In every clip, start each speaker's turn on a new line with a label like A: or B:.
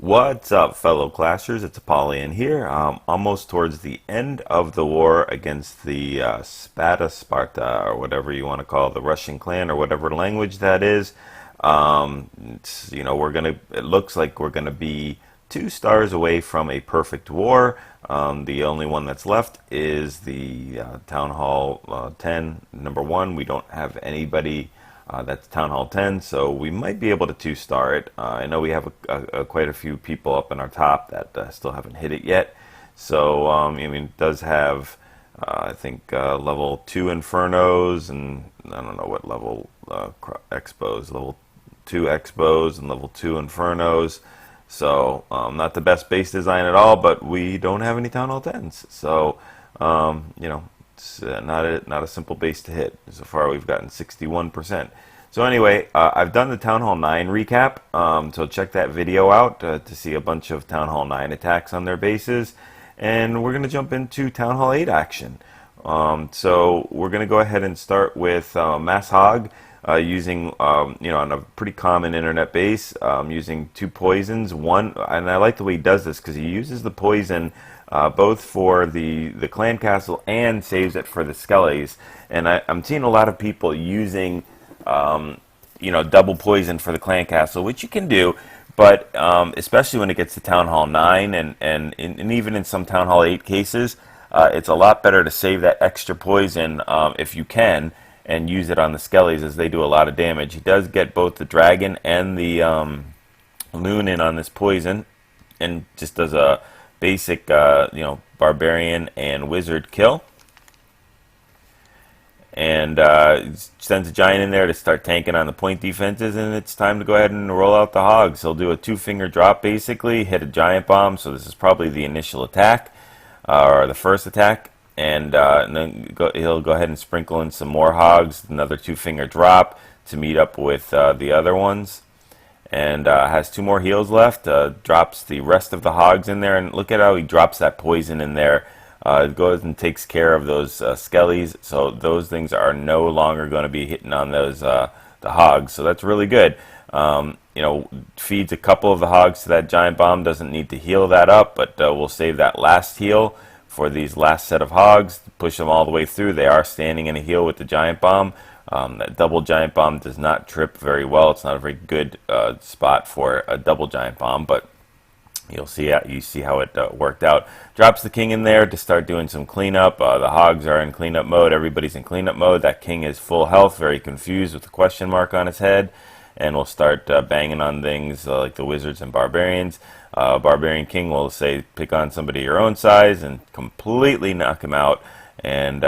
A: What's up, fellow clashers? It's Apollyon here. Almost towards the end of the war against the Sparta, or whatever you want to call the Russian clan, or whatever language that is. It looks like we're gonna be 2 stars away from a perfect war. The only one that's left is the Town Hall 10, number 1. We don't have anybody. That's Town Hall 10, so we might be able to 2-star it. I know we have quite a few people up in our top that still haven't hit it yet. So, it does have, I think, level 2 Infernos, and I don't know what level Expos, level 2 Expos and level 2 Infernos. So, not the best base design at all, but we don't have any Town Hall 10s. So, it's not a simple base to hit. So far, we've gotten 61%. So anyway, I've done the Town Hall 9 recap, so check that video out to see a bunch of Town Hall 9 attacks on their bases. And we're going to jump into Town Hall 8 action. So we're going to go ahead and start with Mass Hog, using, on a pretty common internet base, using 2 poisons. One, and I like the way he does this because he uses the poison both for the clan castle and saves it for the skellies. And I'm seeing a lot of people using, double poison for the clan castle, which you can do, but especially when it gets to Town Hall 9 and even in some Town Hall 8 cases, it's a lot better to save that extra poison if you can and use it on the skellies, as they do a lot of damage. He does get both the dragon and the loon in on this poison, and just does a basic, barbarian and wizard kill. And sends a giant in there to start tanking on the point defenses, and it's time to go ahead and roll out the hogs. He'll do a 2-finger drop, basically, hit a giant bomb, so this is probably the initial attack, or the first attack, and then he'll go ahead and sprinkle in some more hogs, another 2-finger drop to meet up with the other ones. And has 2 more heals left, drops the rest of the hogs in there, and look at how he drops that poison in there. Goes and takes care of those skellies, so those things are no longer going to be hitting on those the hogs, so that's really good. Feeds a couple of the hogs to that giant bomb, doesn't need to heal that up, but we'll save that last heal for these last set of hogs, push them all the way through. They are standing in a heal with the giant bomb. That double giant bomb does not trip very well. It's not a very good spot for a double giant bomb, but you see how it worked out. Drops the king in there to start doing some cleanup. The hogs are in cleanup mode. Everybody's in cleanup mode. That king is full health, very confused with a question mark on his head, and will start banging on things like the wizards and barbarians. Barbarian king will say, pick on somebody your own size and completely knock him out. And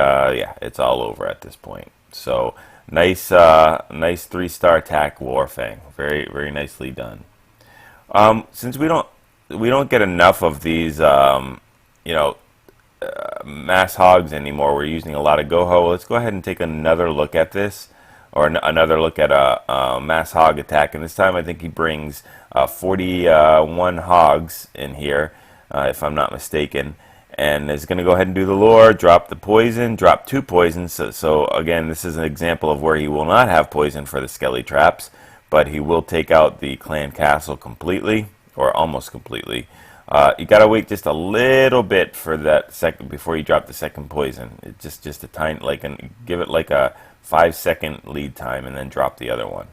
A: it's all over at this point. So nice 3-star attack, Warfang. Very, very nicely done. Since we don't get enough of these, mass hogs anymore, we're using a lot of GoHo. Let's go ahead and take another look at this, or another look at a mass hog attack. And this time I think he brings 41 hogs in here, if I'm not mistaken. And is going to go ahead and do the lore, drop the poison, drop 2 poisons. So again, this is an example of where he will not have poison for the skelly traps, but he will take out the clan castle completely, or almost completely. You got to wait just a little bit for that second before you drop the second poison. It's just a tiny, give it like a 5-second lead time, and then drop the other one.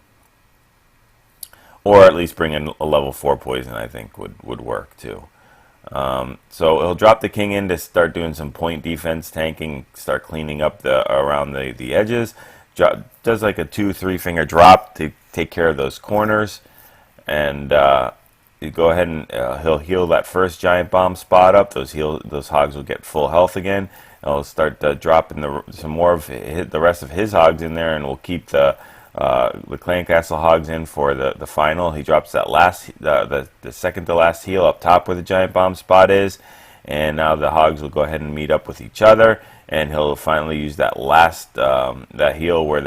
A: Or at least bring in a level 4 poison, I think would work too. So he'll drop the king in to start doing some point defense, tanking, start cleaning up around the edges. Does like a 2-3-finger drop to take care of those corners, and you go ahead and he'll heal that first giant bomb spot up. Those hogs will get full health again. And he'll start dropping some more of the rest of his hogs in there, and we'll keep the clan castle hogs in for the final. He drops that the second to last heal up top where the giant bomb spot is, and now the hogs will go ahead and meet up with each other, and he'll finally use that last that heal where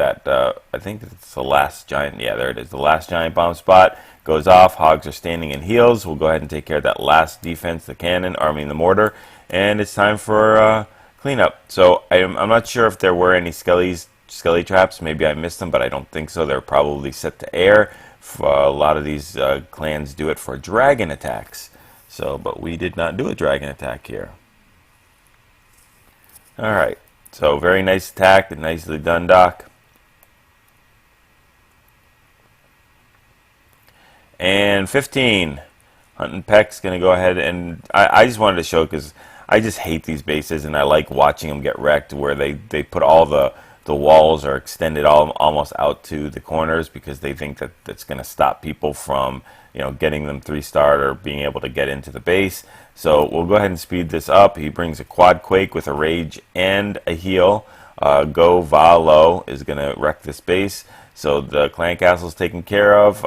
A: I think it's the last giant, there it is, the last giant bomb spot goes off. Hogs are standing in heals. We'll go ahead and take care of that last defense, the cannon, the mortar, and it's time for cleanup. So I'm not sure if there were any skelly traps. Maybe I missed them, but I don't think so. They're probably set to air A lot of these clans do it for dragon attacks. So, but we did not do a dragon attack here. All right. So very nice attack, nicely done, Doc. And 15. Hunt and Peck's going to go ahead, and I just wanted to show because I just hate these bases, and I like watching them get wrecked where they put all the walls are extended almost out to the corners because they think that that's going to stop people from, you know, getting them 3-starred or being able to get into the base. So we'll go ahead and speed this up. He brings a Quad Quake with a Rage and a Heal. Govalo is going to wreck this base. So the clan castle is taken care of,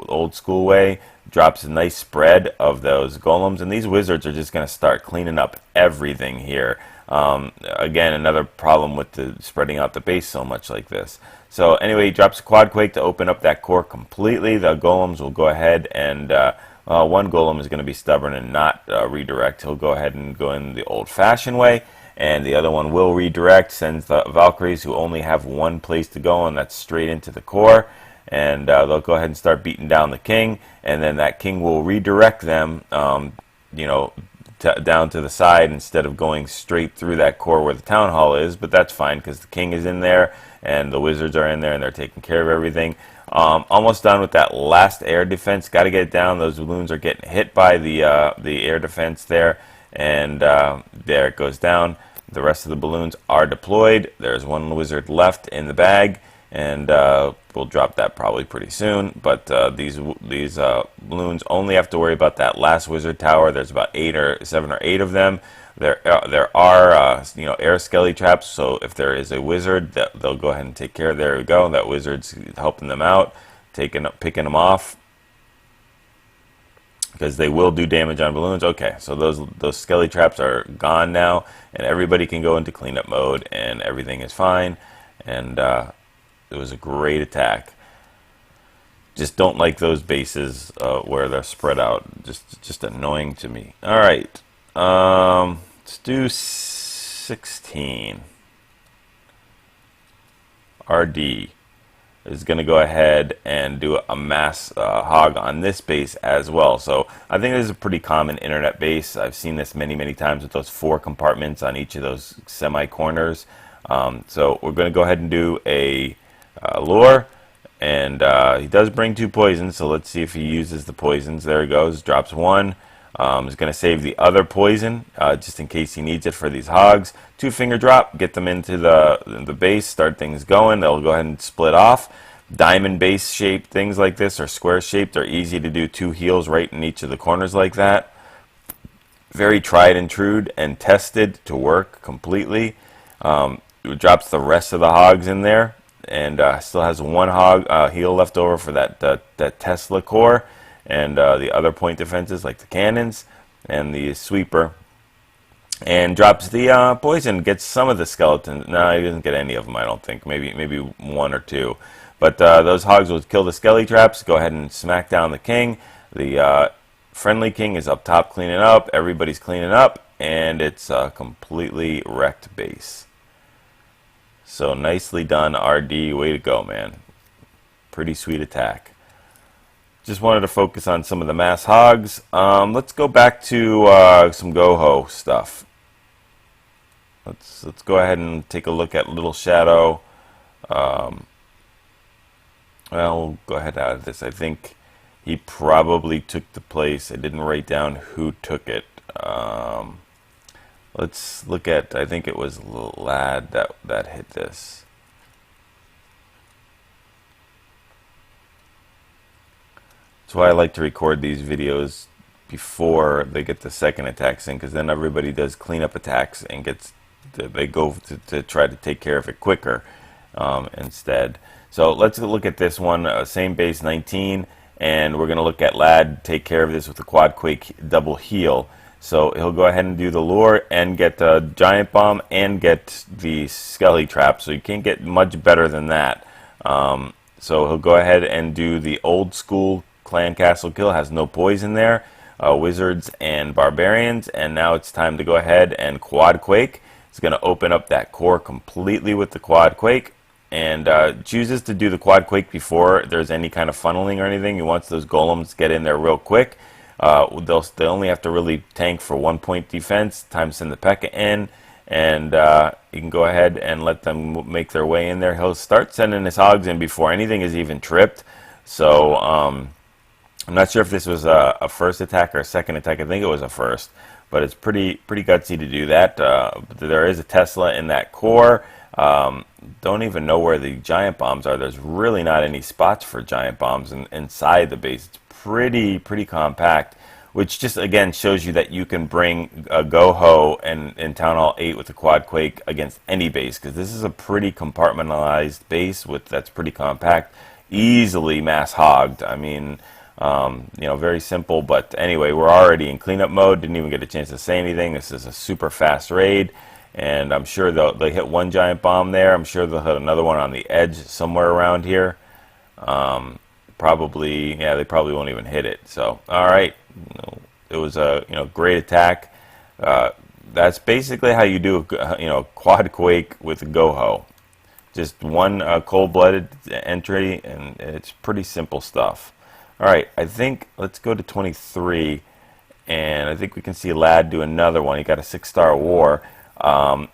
A: old school way. Drops a nice spread of those golems, and these wizards are just going to start cleaning up everything here. Again, another problem with the spreading out the base so much like this. So anyway, he drops a Quad Quake to open up that core completely. The golems will go ahead and one golem is going to be stubborn and not redirect. He'll go ahead and go in the old-fashioned way, and the other one will redirect, sends the Valkyries who only have one place to go, and that's straight into the core. And they'll go ahead and start beating down the king, and then that king will redirect them, you know, down to the side instead of going straight through that core where the town hall is. But that's fine because the king is in there, and the wizards are in there, and they're taking care of everything. Almost done with that last air defense. Got to get it down. Those balloons are getting hit by the air defense there, and there it goes down. The rest of the balloons are deployed. There's one wizard left in the bag, and we'll drop that probably pretty soon. But these balloons only have to worry about that last wizard tower. There's about 7 or 8 of them. There are you know, air skelly traps. So if there is a wizard, they'll go ahead and take care of. There we go. That wizard's helping them out, picking them off, because they will do damage on balloons. Okay, so those skelly traps are gone now, and everybody can go into cleanup mode, and everything is fine. And it was a great attack. Just don't like those bases where they're spread out. Just annoying to me. All right, let's do 16. RD is going to go ahead and do a mass hog on this base as well. So I think this is a pretty common internet base. I've seen this many times with those 4 compartments on each of those semi-corners. So we're going to go ahead and do a lure, and he does bring 2 poisons, so let's see if he uses the poisons. There he goes, drops 1. Is going to save the other poison just in case he needs it for these hogs. 2-finger drop, get them into the base, start things going. They'll go ahead and split off. Diamond base shaped things like this, or square shaped, are easy to do 2 heals right in each of the corners like that. Very tried and true and tested to work completely. It drops the rest of the hogs in there, and still has 1 hog heal left over for that Tesla core, and the other point defenses like the cannons and the sweeper, and drops the poison. Gets some of the skeletons. No, he doesn't get any of them, I don't think. Maybe 1 or 2. But those hogs will kill the skelly traps. Go ahead and smack down the king. The friendly king is up top cleaning up. Everybody's cleaning up, and it's a completely wrecked base. So nicely done, RD. Way to go, man. Pretty sweet attack. Just wanted to focus on some of the mass hogs. Let's go back to some GoHo stuff. Let's go ahead and take a look at Little Shadow. Well, we'll go ahead out of this. I think he probably took the place. I didn't write down who took it. Let's look at, I think it was Little Lad that hit this. That's why I like to record these videos before they get the second attacks in, because then everybody does cleanup attacks and they go to try to take care of it quicker instead. So let's look at this one, same base 19, and we're going to look at Lad take care of this with the Quad Quake double heal. So he'll go ahead and do the lure and get the giant bomb and get the skelly trap. So you can't get much better than that. So he'll go ahead and do the old school clan castle kill. Has no poison there. Wizards and barbarians. And now it's time to go ahead and Quad Quake. It's going to open up that core completely with the Quad Quake. and chooses to do the quad quake before there's any kind of funneling or anything. He wants those golems to get in there real quick. They only have to really tank for 1 point defense. Time to send the P.E.K.K.A. in, and you can go ahead and let them make their way in there. He'll start sending his hogs in before anything is even tripped. So I'm not sure if this was a first attack or a second attack. I think it was a first, but it's pretty gutsy to do that. There is a Tesla in that core. Don't even know where the giant bombs are. There's really not any spots for giant bombs inside the base. It's pretty compact, which just again shows you that you can bring a GoHo and Town Hall 8 with the quad quake against any base, because this is a pretty compartmentalized base that's pretty compact, easily mass hogged. I mean, very simple. But anyway, we're already in cleanup mode. Didn't even get a chance to say anything. This is a super fast raid. And I'm sure they'll hit one giant bomb there. I'm sure they'll hit another one on the edge somewhere around here. Probably, yeah, they probably won't even hit it. So, all right, it was a great attack. That's basically how you do a quad quake with a GoHo. Just one cold-blooded entry, and it's pretty simple stuff. All right, I think let's go to 23, and I think we can see Lad do another one. He got a 6-star war.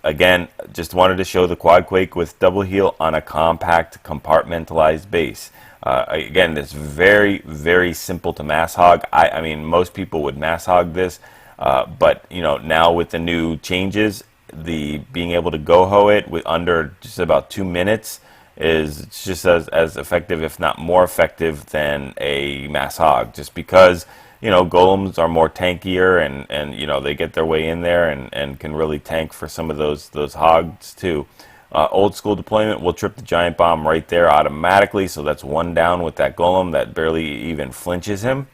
A: Again, just wanted to show the quad quake with double heal on a compact compartmentalized base. Again, it's very simple to mass hog. I mean, most people would mass hog this, but now with the new changes, being able to GoHo it with under just about 2 minutes is just as effective, if not more effective, than a mass hog. Just because golems are more tankier, and they get their way in there and can really tank for some of those hogs too. Old school deployment will trip the giant bomb right there automatically, so that's one down with that golem that barely even flinches him.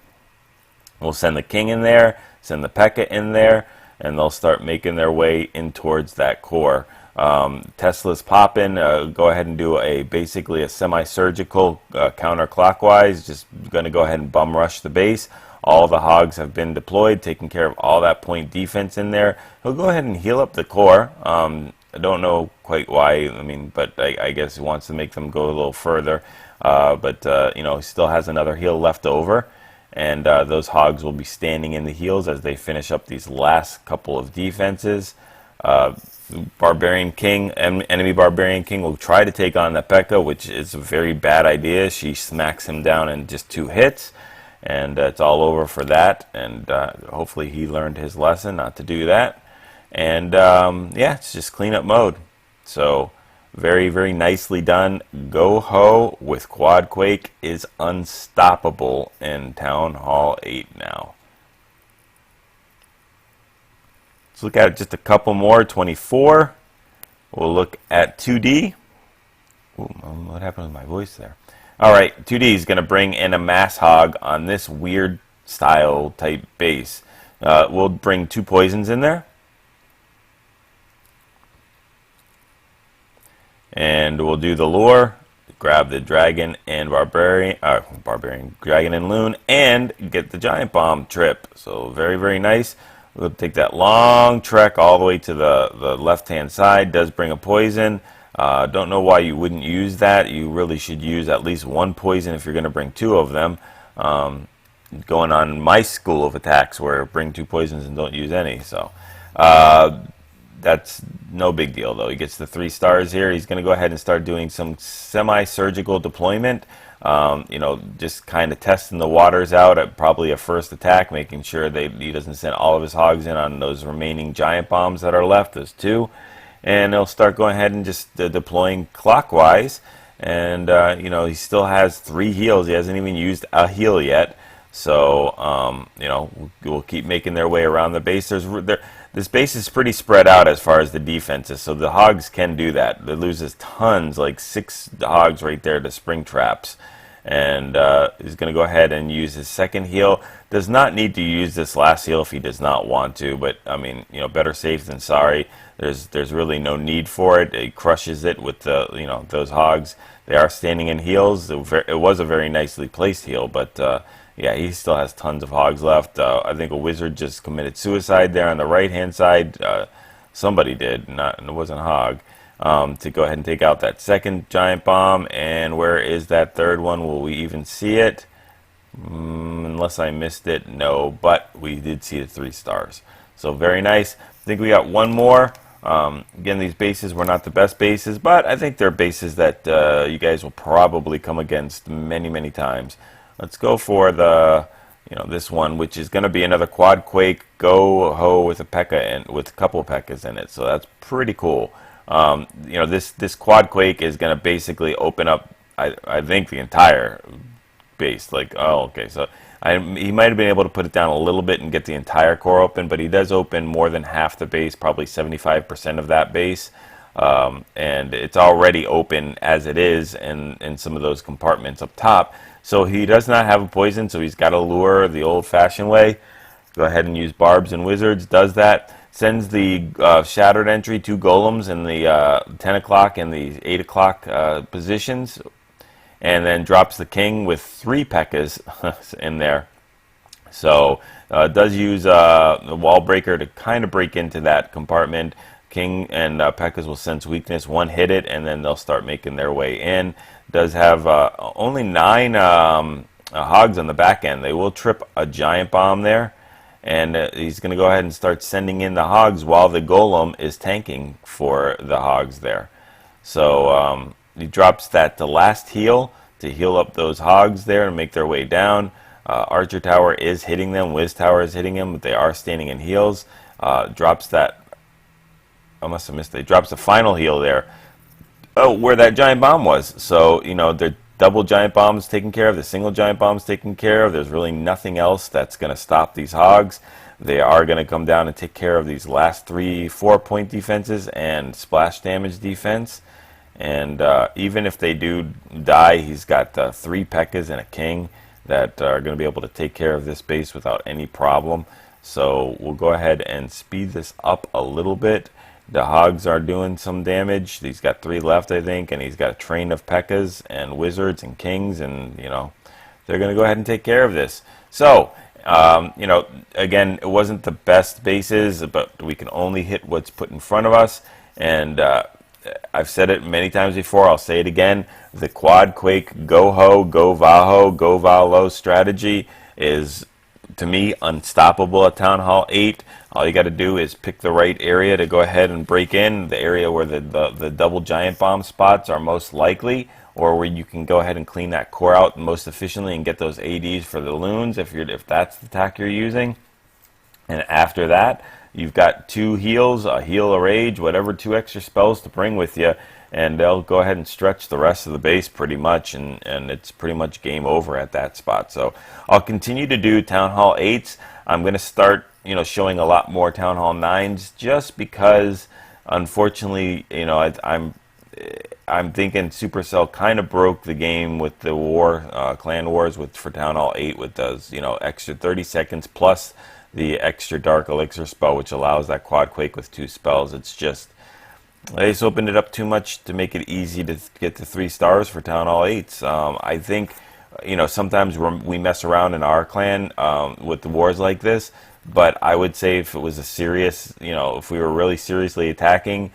A: We'll send the king in there, send the P.E.K.K.A. in there, and they'll start making their way in towards that core. Tesla's popping. Go ahead and do basically a semi-surgical counterclockwise. Just going to go ahead and bum rush the base. All the hogs have been deployed, taking care of all that point defense in there. He'll go ahead and heal up the core. I don't know quite why. I mean, but I guess he wants to make them go a little further. He still has another heal left over, and those hogs will be standing in the heals as they finish up these last couple of defenses. Barbarian King, enemy Barbarian King will try to take on the P.E.K.K.A., which is a very bad idea. She smacks him down in just 2 hits, and it's all over for that. And hopefully he learned his lesson not to do that. And yeah, it's just cleanup mode. So very nicely done. GoHo with quad quake is unstoppable in Town Hall 8 now. Let's look at just a couple more. 24. We'll look at 2D. Ooh, what happened with my voice there? All right, 2D is going to bring in a mass hog on this weird style type base. We'll bring 2 poisons in there. And we'll do the lure, grab the dragon and barbarian, dragon and loon, and get the giant bomb trip. So very nice. We'll take that long trek all the way to the left-hand side. Does bring a poison. Don't know why you wouldn't use that. You really should use at least 1 poison if you're going to bring 2 of them. Going on my school of attacks where bring 2 poisons and don't use any. So that's no big deal, though. He gets the 3 stars here. He's going to go ahead and start doing some semi-surgical deployment. Just kind of testing the waters out at probably a first attack, making sure he doesn't send all of his hogs in on those remaining giant bombs that are left. There's 2. And he'll start going ahead and just deploying clockwise. And, he still has 3 heals. He hasn't even used a heal yet. So, we'll keep making their way around the base. This base is pretty spread out as far as the defenses, so the hogs can do that. It loses tons, like 6 hogs right there to spring traps. And he's going to go ahead and use his second heal. Does not need to use this last heal if he does not want to, but, I mean, better safe than sorry. There's really no need for it. It crushes it with those hogs. They are standing in heals. It was a very nicely placed heal, but yeah, he still has tons of hogs left. I think a wizard just committed suicide there on the right-hand side. Somebody did. It wasn't a hog. to go ahead and take out that second giant bomb. And where is that third one? Will we even see it? Unless I missed it, no, but we did see the 3 stars. So very nice. I think we got one more. Again, these bases were not the best bases, but I think they're bases that you guys will probably come against many, many times. Let's go for the, this one, which is going to be another quad quake GoHo with a P.E.K.K.A. and with a couple of P.E.K.K.A.s in it. So that's pretty cool. This quad quake is going to basically open up, I think, the entire base. Like, oh, okay, so he might have been able to put it down a little bit and get the entire core open, but he does open more than half the base, probably 75% of that base, and it's already open as it is in some of those compartments up top. So he does not have a poison, so he's got to lure the old-fashioned way. Go ahead and use barbs and wizards. Does that. Sends the shattered entry 2 golems in the 10 o'clock and the 8 o'clock positions, and then drops the king with 3 P.E.K.K.A.s in there. So does use the wall breaker to kind of break into that compartment. King and P.E.K.K.A.s will sense weakness, one hit it, and then they'll start making their way in. Does have only 9 hogs on the back end. They will trip a giant bomb there, and he's going to go ahead and start sending in the hogs while the golem is tanking for the hogs there. So he drops the last heal to heal up those hogs there and make their way down. Archer Tower is hitting them. Wiz Tower is hitting them, but they are standing in heals. Drops that. I must have missed it. Drops the final heal there. Oh, where that giant bomb was. So, the double giant bombs taken care of. The single giant bombs taken care of. There's really nothing else that's going to stop these hogs. They are going to come down and take care of these last 3-4 point defenses and splash damage defense. And even if they do die, he's got 3 P.E.K.K.A.s and a king that are going to be able to take care of this base without any problem. So we'll go ahead and speed this up a little bit. The hogs are doing some damage. He's got 3 left, I think, and he's got a train of P.E.K.K.A.s and wizards and kings, and they're going to go ahead and take care of this. So again, it wasn't the best bases, but we can only hit what's put in front of us. And I've said it many times before, I'll say it again, the quad quake GoHo, govaho, govalo strategy is, to me, unstoppable at Town Hall 8. All you got to do is pick the right area to go ahead and break in, the area where the double giant bomb spots are most likely, or where you can go ahead and clean that core out most efficiently and get those ADs for the loons if that's the attack you're using. And after that, you've got 2 heals, a heal, a rage, whatever, 2 extra spells to bring with you, and they'll go ahead and stretch the rest of the base pretty much, and it's pretty much game over at that spot. So I'll continue to do Town Hall 8s. I'm going to start, showing a lot more Town Hall 9s, just because, unfortunately, I'm thinking Supercell kind of broke the game with the clan wars for Town Hall 8 with those, extra 30 seconds plus the extra dark elixir spell, which allows that quad quake with 2 spells. It's just, they just opened it up too much to make it easy to get to 3 stars for Town Hall 8s. I think, sometimes we mess around in our clan with the wars like this, but I would say if it was a serious, if we were really seriously attacking,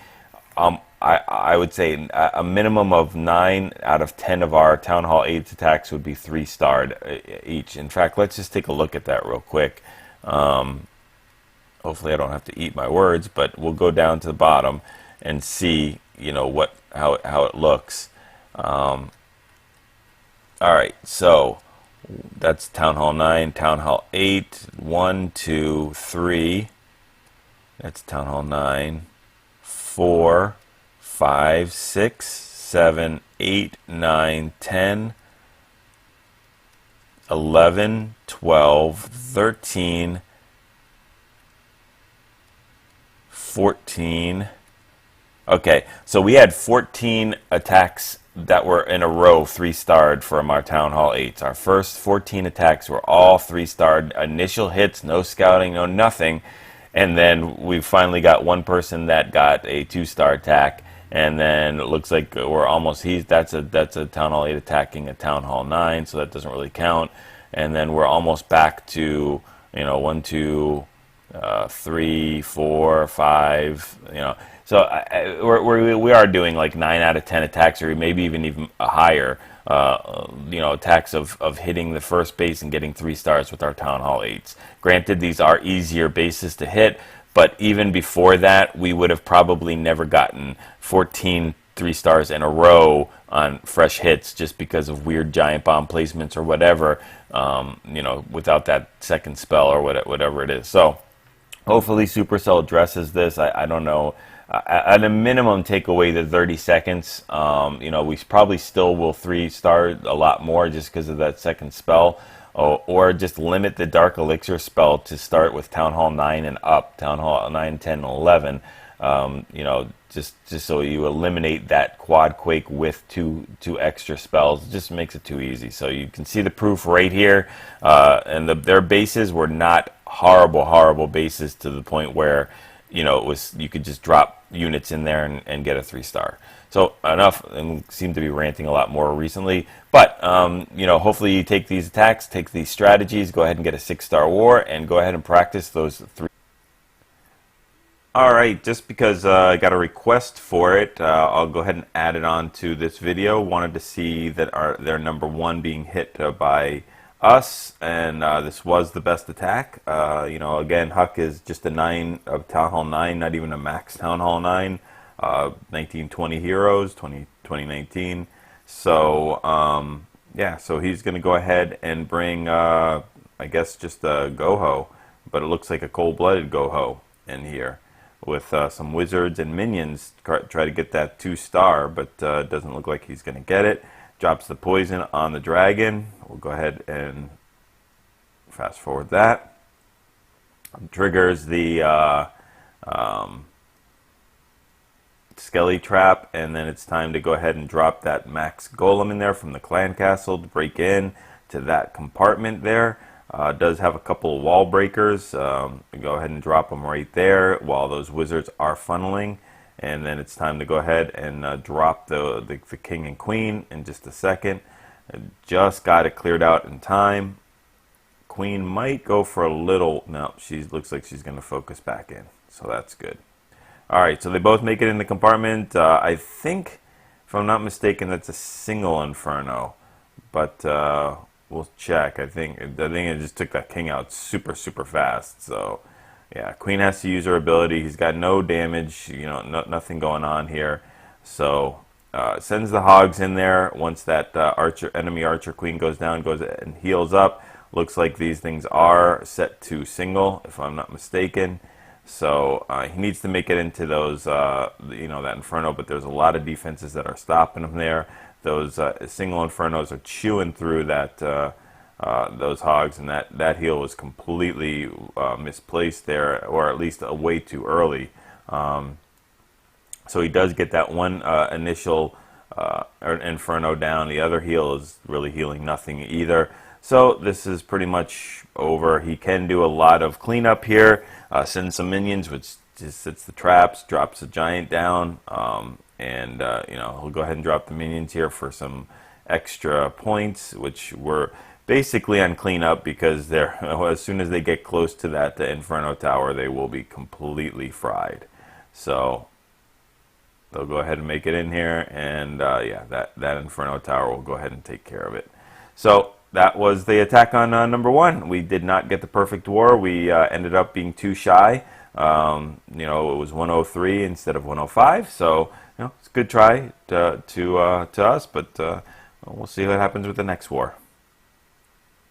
A: I would say a minimum of 9 out of 10 of our Town Hall 8 attacks would be 3-starred each. In fact, let's just take a look at that real quick. Hopefully I don't have to eat my words, but we'll go down to the bottom and see, how it looks. All right, so that's Town Hall 9, Town Hall 8, 1, 2, 3. That's Town Hall 9, 4, 5, 6, 7, 8, 9, 10, 11, 12, 13, 14. Okay, so we had 14 attacks that were in a row 3-starred from our Town Hall 8s. Our first 14 attacks were all 3-starred. Initial hits, no scouting, no nothing. And then we finally got one person that got a 2-star attack. And then it looks like we're almost, that's a Town Hall 8 attacking a Town Hall 9, so that doesn't really count. And then we're almost back to, 1, 2, 3, 4, 5, you know. So we are doing like 9 out of 10 attacks, or maybe even higher, you know, attacks of hitting the first base and getting 3 stars with our Town Hall 8s. Granted, these are easier bases to hit, but even before that, we would have probably never gotten 14 3 stars in a row on fresh hits just because of weird giant bomb placements or whatever, you know, without that second spell or whatever it is. So hopefully Supercell addresses this. I don't know. At a minimum, take away the 30 seconds. You know, we probably still will 3-star a lot more just because of that second spell. Or just limit the Dark Elixir spell to start with Town Hall 9 and up. Town Hall 9, 10, and 11. You know, just so you eliminate that quad quake with two extra spells. It just makes it too easy. So you can see the proof right here. And their bases were not horrible bases to the point where, you know, it was, you could just drop units in there and get a 3-star. So enough, and seem to be ranting a lot more recently. But, you know, hopefully you take these attacks, take these strategies, go ahead and get a 6-star war, and go ahead and practice those 3. Alright, just because I got a request for it, I'll go ahead and add it on to this video. Wanted to see that their number 1 being hit by us, and this was the best attack. You know, again, Huck is just a 9 of Town Hall 9, not even a max Town Hall 9. 1920 heroes, 2019. So, yeah, so he's going to go ahead and bring, I guess, just a GoHo, but it looks like a cold-blooded GoHo in here with some wizards and minions. Try to get that 2-star, but it doesn't look like he's going to get it. Drops the poison on the dragon. We'll go ahead and fast forward that. Triggers the Skelly Trap, and then it's time to go ahead and drop that max golem in there from the clan castle to break in to that compartment there. Does have a couple of wall breakers. Go ahead and drop them right there while those wizards are funneling, and then it's time to go ahead and drop the king and queen in just a second. Just got it cleared out in time. Queen might go for a little. No, she looks like she's going to focus back in, so that's good. Alright, so they both make it in the compartment. I think, if I'm not mistaken, that's a single Inferno. But we'll check. I think it just took that king out super fast. So, yeah, Queen has to use her ability. He's got no damage, you know, nothing going on here. So, sends the hogs in there. Once that enemy archer queen goes down, goes and heals up. Looks like these things are set to single, if I'm not mistaken. So he needs to make it into those, you know, that Inferno, but there's a lot of defenses that are stopping him there. Those single Infernos are chewing through that those hogs, and that heal was completely misplaced there, or at least way too early. So he does get that one initial Inferno down. The other heal is really healing nothing either. So this is pretty much over. He can do a lot of cleanup here. Send some minions, which just sets the traps, drops a giant down, and you know, he'll go ahead and drop the minions here for some extra points, which were basically on cleanup because they're as soon as they get close to that Inferno Tower, they will be completely fried. So they'll go ahead and make it in here, and yeah, that Inferno Tower will go ahead and take care of it. So that was the attack on number 1. We did not get the perfect war. We ended up being too shy. You know, it was 103 instead of 105. So, you know, it's a good try to us, but we'll see what happens with the next war.